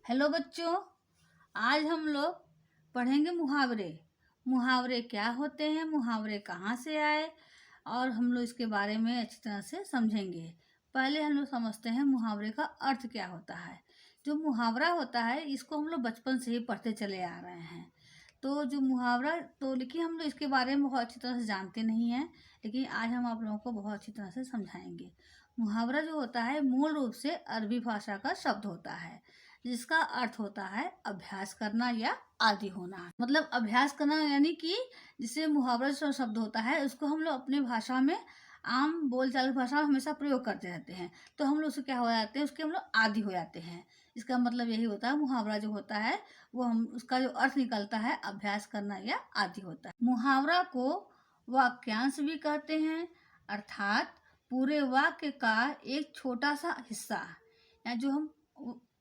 Hello बच्चों, आज हम लोग पढ़ेंगे मुहावरे। मुहावरे क्या होते हैं, मुहावरे कहाँ से आए, और हम लोग इसके बारे में अच्छी तरह से समझेंगे। पहले हम लोग समझते हैं मुहावरे का अर्थ क्या होता है। जो मुहावरा होता है इसको हम लोग बचपन से ही पढ़ते चले आ रहे हैं। तो जो मुहावरा तो लेकिन हम लोग इसके बारे में बहुत अच्छी तरह से जानते नहीं हैं, लेकिन आज हम आप लोगों को बहुत अच्छी तरह से समझाएंगे। मुहावरा जो होता है मूल रूप से अरबी भाषा का शब्द होता है, जिसका अर्थ होता है अभ्यास करना या आदी होना। मतलब अभ्यास करना यानी कि जिसे मुहावरा जो शब्द होता है उसको हम लोग अपने भाषा में आम बोलचाल की भाषा में हमेशा प्रयोग करते रहते हैं, तो हम लोग उससे क्या हो जाते हैं, उसके हम लोग आदी हो जाते हैं। इसका मतलब यही होता है, मुहावरा जो होता है वो हम उसका जो अर्थ निकलता है अभ्यास करना या आदी होता है। मुहावरा को वाक्यांश भी कहते हैं, अर्थात पूरे वाक्य का एक छोटा सा हिस्सा, या जो हम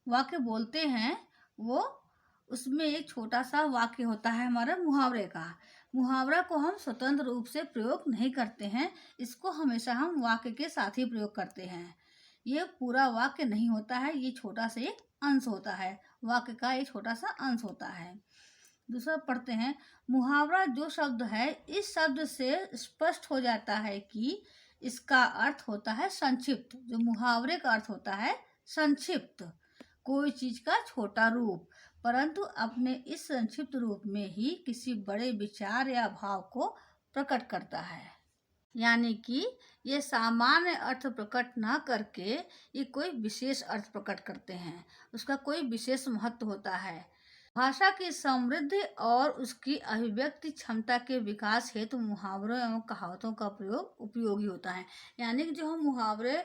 वाक्य बोलते हैं वो उसमें एक छोटा सा वाक्य होता है हमारा मुहावरे का। मुहावरा को हम स्वतंत्र रूप से प्रयोग नहीं करते हैं, इसको हमेशा हम वाक्य के साथ ही प्रयोग करते हैं। ये पूरा वाक्य नहीं होता है, ये छोटा सा एक अंश होता है, वाक्य का एक छोटा सा अंश होता है। दूसरा पढ़ते हैं, मुहावरा जो शब्द है इस शब्द से स्पष्ट हो जाता है कि इसका अर्थ होता है संक्षिप्त। जो मुहावरे का अर्थ होता है संक्षिप्त, कोई चीज का छोटा रूप, परंतु अपने इस संक्षिप्त रूप में ही किसी बड़े विचार या भाव को प्रकट करता है। यानी कि ये सामान्य अर्थ प्रकट ना करके ये कोई विशेष अर्थ प्रकट करते हैं, उसका कोई विशेष महत्व होता है। भाषा की समृद्धि और उसकी अभिव्यक्ति क्षमता के विकास हेतु मुहावरों एवं कहावतों का प्रयोग उपयोगी होता है। यानी कि जो हम मुहावरे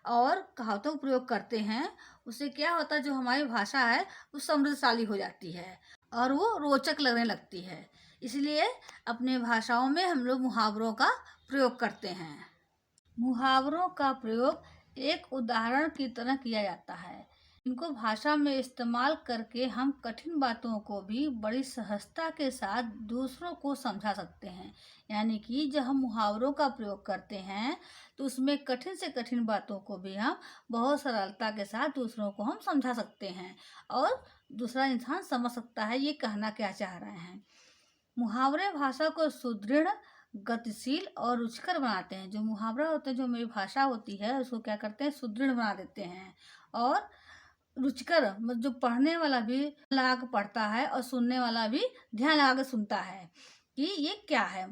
और कहावतों का प्रयोग करते हैं उससे क्या होता है, जो हमारी भाषा है वो समृद्धशाली हो जाती है और वो रोचक लगने लगती है। इसलिए अपने भाषाओं में हम लोग मुहावरों का प्रयोग करते हैं। मुहावरों का प्रयोग एक उदाहरण की तरह किया जाता है। इनको भाषा में इस्तेमाल करके हम कठिन बातों को भी बड़ी सहजता के साथ दूसरों को समझा सकते हैं। यानी कि जब हम मुहावरों का प्रयोग करते हैं तो उसमें कठिन से कठिन बातों को भी हम बहुत सरलता के साथ दूसरों को हम समझा सकते हैं और दूसरा इंसान समझ सकता है ये कहना क्या चाह रहे हैं। मुहावरे भाषा को सुदृढ़, गतिशील और रुचिकर बनाते हैं। जो मुहावरा होते हैं, जो मेरी भाषा होती है उसको क्या करते हैं, सुदृढ़ बना देते हैं और रुचिकर, मतलब जो पढ़ने वाला भी लगा के पढ़ता है और सुनने वाला भी ध्यान लगा के सुनता है कि ये क्या है।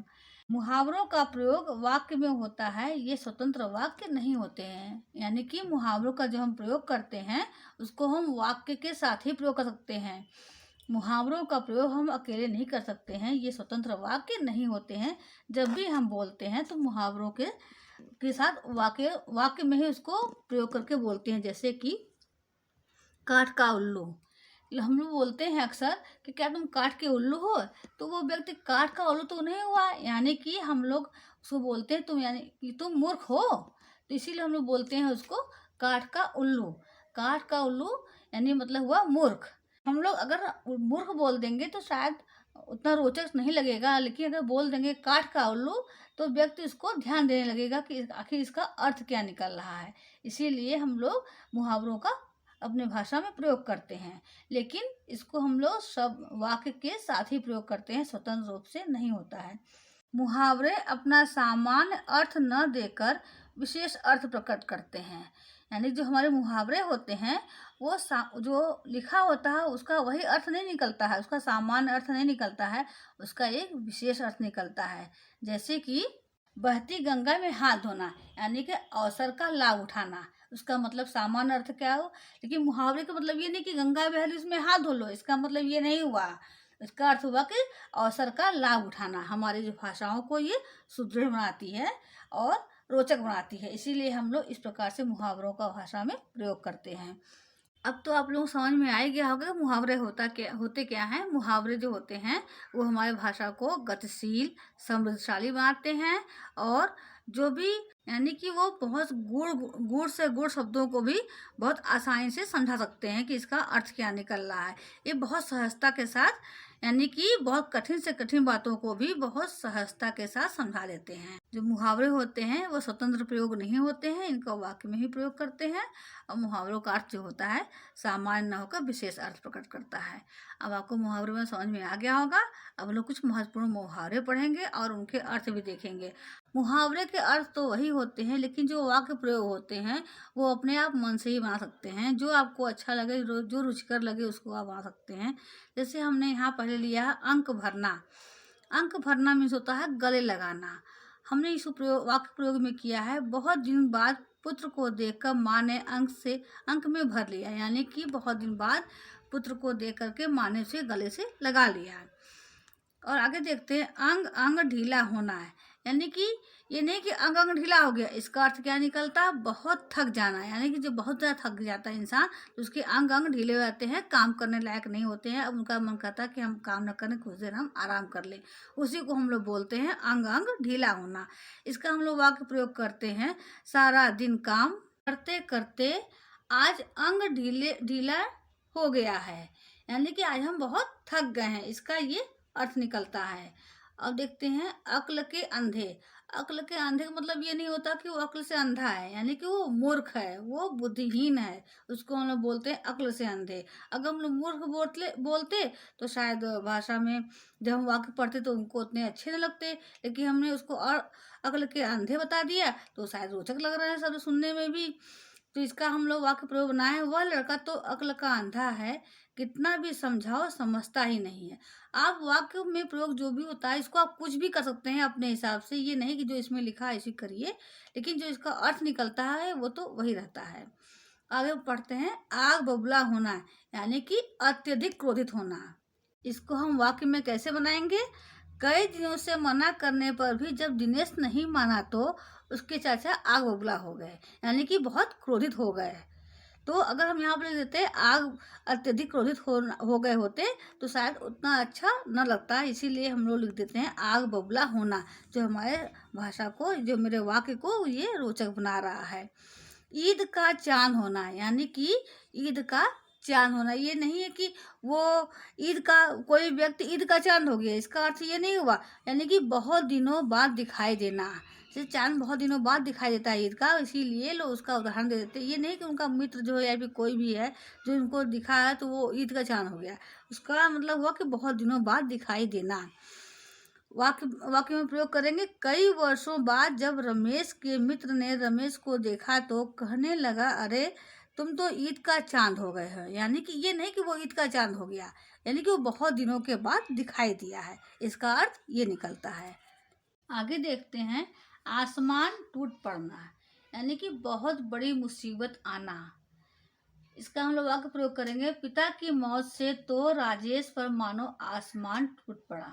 मुहावरों का प्रयोग वाक्य में होता है, ये स्वतंत्र वाक्य नहीं होते हैं। यानी कि मुहावरों का जो हम प्रयोग करते हैं उसको हम वाक्य के साथ ही प्रयोग कर सकते हैं। मुहावरों का प्रयोग हम अकेले नहीं कर सकते हैं, ये स्वतंत्र वाक्य नहीं होते हैं। जब भी हम बोलते हैं तो मुहावरों के साथ वाक्य में ही उसको प्रयोग करके बोलते हैं। जैसे कि काठ का उल्लू, हम लोग बोलते हैं अक्सर कि क्या तुम काठ के उल्लू हो, तो वो व्यक्ति काठ का उल्लू तो नहीं हुआ, यानी कि हम लोग उसको बोलते हैं तुम, यानी कि तुम मूर्ख हो, तो इसीलिए हम लोग बोलते हैं उसको काठ का उल्लू। काठ का उल्लू यानी मतलब हुआ मूर्ख। हम लोग अगर मूर्ख बोल देंगे तो शायद उतना रोचक नहीं लगेगा, लेकिन अगर बोल देंगे काठ का उल्लू तो व्यक्ति उसको ध्यान देने लगेगा कि आखिर इसका अर्थ क्या निकल रहा है। इसीलिए हम लोग मुहावरों का अपने भाषा में प्रयोग करते हैं, लेकिन इसको हम लोग सब वाक्य के साथ ही प्रयोग करते हैं, स्वतंत्र रूप से नहीं होता है। मुहावरे अपना सामान्य अर्थ न देकर विशेष अर्थ प्रकट करते हैं। यानी जो हमारे मुहावरे होते हैं वो जो लिखा होता है उसका वही अर्थ नहीं निकलता है, उसका सामान्य अर्थ नहीं निकलता है, उसका एक विशेष अर्थ निकलता है। जैसे कि बहती गंगा में हाथ धोना, यानी कि अवसर का लाभ उठाना, उसका मतलब सामान्य अर्थ क्या हो। लेकिन मुहावरे का मतलब ये नहीं कि गंगा बह रही उसमें हाथ धो लो, इसका मतलब ये नहीं हुआ। इसका अर्थ हुआ कि अवसर का लाभ उठाना। हमारी जो भाषाओं को ये सुदृढ़ बनाती है और रोचक बनाती है, इसीलिए हम लोग इस प्रकार से मुहावरों का भाषा में प्रयोग करते हैं। अब तो आप लोगों को समझ में आ ही गया होगा मुहावरे होते क्या हैं। मुहावरे जो होते हैं वो हमारी भाषा को गतिशील, समृद्धशाली बनाते हैं और जो भी यानी कि वो बहुत गुड़ से गुड़ शब्दों को भी बहुत आसानी से समझा सकते हैं कि इसका अर्थ क्या निकल रहा है। ये बहुत सहजता के साथ यानी कि बहुत कठिन से कठिन बातों को भी बहुत सहजता के साथ समझा देते हैं। जो मुहावरे होते हैं वो स्वतंत्र प्रयोग नहीं होते हैं, इनका वाक्य में ही प्रयोग करते हैं। और मुहावरों का अर्थ जो होता है सामान्य न होकर विशेष अर्थ प्रकट करता है। अब आपको मुहावरे में समझ में आ गया होगा। अब हम लोग कुछ महत्वपूर्ण मुहावरे पढ़ेंगे और उनके अर्थ भी देखेंगे। मुहावरे के अर्थ तो वही होते हैं, लेकिन जो वाक्य प्रयोग होते हैं वो अपने आप मन से ही बना सकते हैं। जो आपको अच्छा लगे, जो रुचिकर लगे, उसको आप बना सकते हैं। जैसे हमने यहाँ पहले लिया है अंक भरना। अंक भरना मीन्स होता है गले लगाना। हमने इस वाक्य प्रयोग में किया है, बहुत दिन बाद पुत्र को देखकर माँ ने अंक में भर लिया, यानी कि बहुत दिन बाद पुत्र को देख करके माँ ने उसे गले से लगा लिया। और आगे देखते हैं अंग अंग ढीला होना है, यानी कि ये नहीं कि अंग अंग ढीला हो गया, इसका अर्थ क्या निकलता है बहुत थक जाना। यानी कि जब बहुत ज़्यादा थक जाता है इंसान तो उसके अंग अंग ढीले हो जाते हैं, काम करने लायक नहीं होते हैं। अब उनका मन करता है कि हम काम न करें, कुछ देर हम आराम कर लें, उसी को हम लोग बोलते हैं अंग अंग ढीला होना। इसका हम लोग वाक्य प्रयोग करते हैं, सारा दिन काम करते करते आज अंग ढीला हो गया है, यानी कि आज हम बहुत थक गए हैं, इसका ये अर्थ निकलता है। अब देखते हैं अक्ल के अंधे। अक्ल के अंधे का मतलब ये नहीं होता कि वो अक्ल से अंधा है, यानी कि वो मूर्ख है, वो बुद्धिहीन है, उसको हम लोग बोलते हैं अक्ल से अंधे। अगर हम लोग मूर्ख बोलते तो शायद भाषा में जब हम वाक्य पढ़ते तो उनको उतने अच्छे न लगते, लेकिन हमने उसको और अक्ल के अंधे बता दिया तो शायद रोचक लग रहा है सब सुनने में भी। तो इसका हम लोग वाक्य प्रयोग बनाए, वह लड़का तो अक्ल का अंधा है, कितना भी समझाओ समझता ही नहीं है। आप वाक्य में प्रयोग जो भी होता है इसको आप कुछ भी कर सकते हैं अपने हिसाब से, ये नहीं कि जो इसमें लिखा है इसी करिए, लेकिन जो इसका अर्थ निकलता है वो तो वही रहता है। आगे पढ़ते हैं आग बबूला होना, यानी कि अत्यधिक क्रोधित होना। इसको हम वाक्य में कैसे बनाएंगे? कई दिनों से मना करने पर भी जब दिनेश नहीं माना तो उसके चाचा आग बबूला हो गए, यानी कि बहुत क्रोधित हो गए। तो अगर हम यहाँ पर लिख देते आग अत्यधिक क्रोधित हो गए होते तो शायद उतना अच्छा न लगता, इसीलिए हम लोग लिख देते हैं आग बबूला होना, जो हमारे भाषा को, जो मेरे वाक्य को ये रोचक बना रहा है। ईद का चांद होना, यानी कि ईद का चांद होना, ये नहीं है कि वो ईद का कोई व्यक्ति ईद का चांद हो गया, इसका अर्थ ये नहीं हुआ, यानी कि बहुत दिनों बाद दिखाई देना। जैसे चांद बहुत दिनों बाद दिखाई देता है ईद का, इसीलिए लोग उसका उदाहरण दे देते हैं। ये नहीं कि उनका मित्र जो है या फिर कोई भी है जो उनको दिखा है तो वो ईद का चांद हो गया, उसका मतलब हुआ कि बहुत दिनों बाद दिखाई देना। वाक्य में प्रयोग करेंगे कई वर्षों बाद जब रमेश के मित्र ने रमेश को देखा तो कहने लगा अरे तुम तो ईद का चांद हो गए हो, यानी कि ये नहीं कि वो ईद का चांद हो गया, यानी कि वो बहुत दिनों के बाद दिखाई दिया है, इसका अर्थ ये निकलता है। आगे देखते हैं आसमान टूट पड़ना, यानी कि बहुत बड़ी मुसीबत आना। इसका हम लोग वाक्य प्रयोग करेंगे पिता की मौत से तो राजेश पर मानो आसमान टूट पड़ा।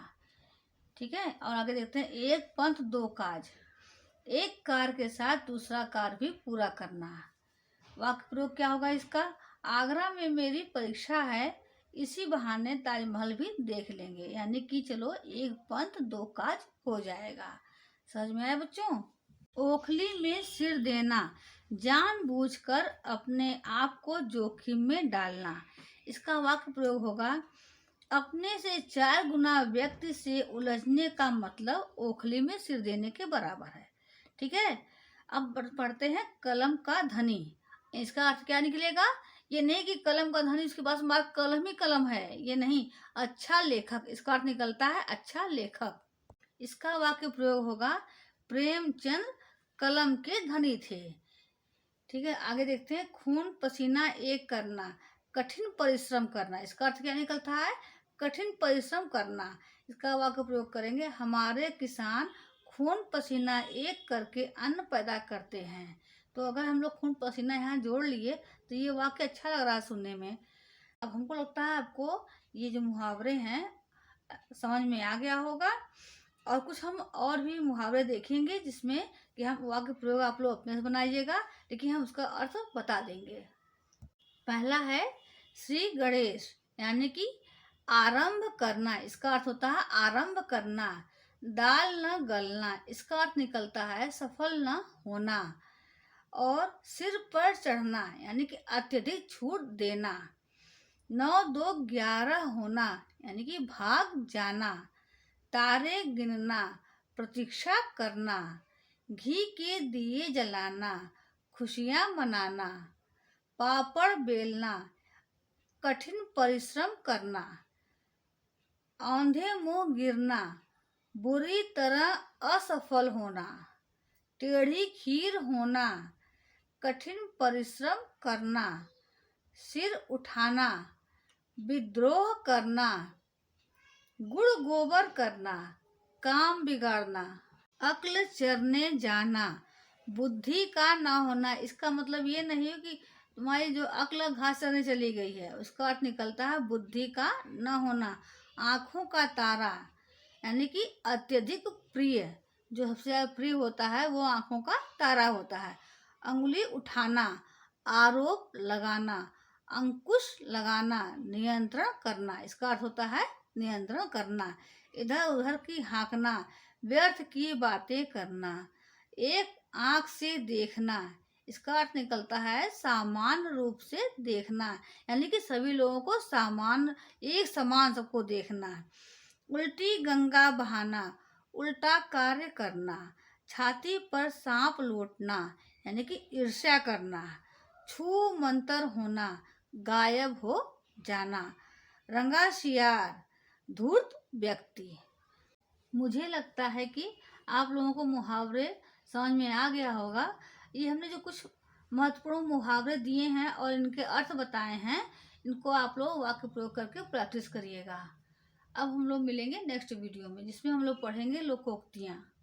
ठीक है, और आगे देखते हैं एक पंथ दो काज, एक कार के साथ दूसरा कार भी पूरा करना। वाक्य प्रयोग क्या होगा इसका? आगरा में मेरी परीक्षा है, इसी बहाने ताजमहल भी देख लेंगे, यानी कि चलो एक पंथ दो काज हो जाएगा। समझ में आया बच्चों? ओखली में सिर देना, जानबूझकर अपने आप को जोखिम में डालना। इसका वाक्य प्रयोग होगा अपने से 4 गुना व्यक्ति से उलझने का मतलब ओखली में सिर देने के बराबर है। ठीक है, अब पढ़ते हैं कलम का धनी। इसका अर्थ क्या निकलेगा? ये नहीं कि कलम का धनी उसके पास मात्र कलम ही कलम है, ये नहीं, अच्छा लेखक, इसका अर्थ निकलता है अच्छा लेखक। इसका वाक्य प्रयोग होगा प्रेमचंद कलम के धनी थे। ठीक है, आगे देखते हैं खून पसीना एक करना, कठिन परिश्रम करना। इसका अर्थ क्या निकलता है? कठिन परिश्रम करना। इसका वाक्य प्रयोग करेंगे हमारे किसान खून पसीना एक करके अन्न पैदा करते हैं। तो अगर हम लोग खून पसीना यहाँ जोड़ लिए तो ये वाक्य अच्छा लग रहा है सुनने में। अब हमको लगता है आपको ये जो मुहावरे हैं समझ में आ गया होगा, और कुछ हम और भी मुहावरे देखेंगे जिसमें कि हम वाक्य प्रयोग आप लोग अपने से बनाइएगा, लेकिन हम उसका अर्थ बता देंगे। पहला है श्री गणेश, यानी कि आरंभ करना। इसका अर्थ होता है आरंभ करना। दाल न गलना, इसका अर्थ निकलता है सफल न होना। और सिर पर चढ़ना यानी कि अत्यधिक छूट देना। 9 2 11 होना यानी कि भाग जाना। तारे गिनना, प्रतीक्षा करना। घी के दिए जलाना, खुशियां मनाना। पापड़ बेलना, कठिन परिश्रम करना। औंधे मुंह गिरना, बुरी तरह असफल होना। टेढ़ी खीर होना, कठिन परिश्रम करना। सिर उठाना, विद्रोह करना। गुड़ गोबर करना, काम बिगाड़ना। अक्ल चरने जाना, बुद्धि का ना होना। इसका मतलब ये नहीं है कि तुम्हारी जो अक्ल घास चरने चली गई है, उसका अर्थ निकलता है बुद्धि का न होना। आँखों का तारा यानी कि अत्यधिक प्रिय, जो सबसे ज्यादा प्रिय होता है वो आँखों का तारा होता है। अंगुली उठाना, आरोप लगाना। अंकुश लगाना, नियंत्रण करना। इसका अर्थ होता है नियंत्रण करना। इधर उधर की हाँकना, व्यर्थ की बातें करना। एक आंख से देखना, इसका अर्थ निकलता है सामान्य रूप से देखना, यानी कि सभी लोगों को एक समान सबको देखना। उल्टी गंगा बहाना, उल्टा कार्य करना। छाती पर सांप लौटना यानी कि ईर्ष्या करना। छू मंतर होना, गायब हो जाना। रंगा शियार, धूर्त व्यक्ति। मुझे लगता है कि आप लोगों को मुहावरे समझ में आ गया होगा। ये हमने जो कुछ महत्वपूर्ण मुहावरे दिए हैं और इनके अर्थ बताए हैं, इनको आप लोग वाक्य प्रयोग करके प्रैक्टिस करिएगा। अब हम लोग मिलेंगे नेक्स्ट वीडियो में, जिसमें हम लोग पढ़ेंगे लोकोक्तियाँ।